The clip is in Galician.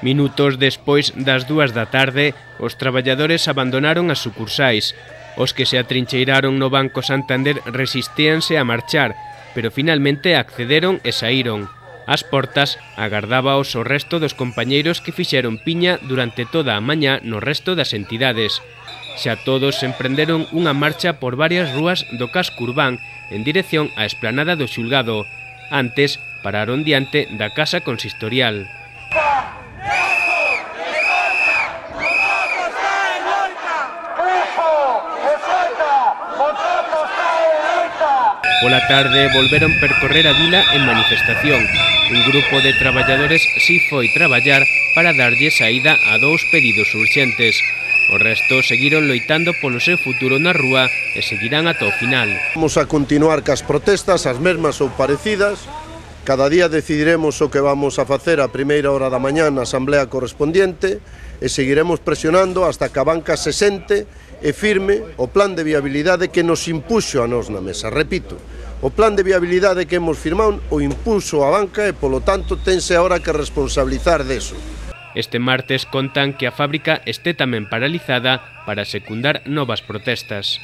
Minutos despois das 2 da tarde, os traballadores abandonaron as sucursais. Os que se atrincheiraron no Banco Santander resistíanse a marchar, pero finalmente accederon e saíron. Ás portas agardábaos o resto dos compañeiros que fixeron piña durante toda a mañá no resto das entidades. Xa todos emprenderon unha marcha por varias rúas do casco urbán en dirección á esplanada do xulgado. Antes pararon diante da Casa Consistorial. Pola tarde volveron percorrer a vila en manifestación. Un grupo de traballadores si foi traballar para darlle saída a 2 pedidos urxentes. O resto seguiron loitando polo seu futuro na rúa e seguirán ata o final. Vamos a continuar cas protestas, as mesmas ou parecidas. Cada día decidiremos o que vamos a facer a primeira hora da mañá na asamblea correspondiente e seguiremos presionando hasta que a banca se sente e firme o plan de viabilidade que nos impuxo a nós na mesa. Repito, o plan de viabilidade que hemos firmado o impuxo a banca e, polo tanto, tense agora que responsabilizar deso. Este martes contan que a fábrica este tamén paralizada para secundar novas protestas.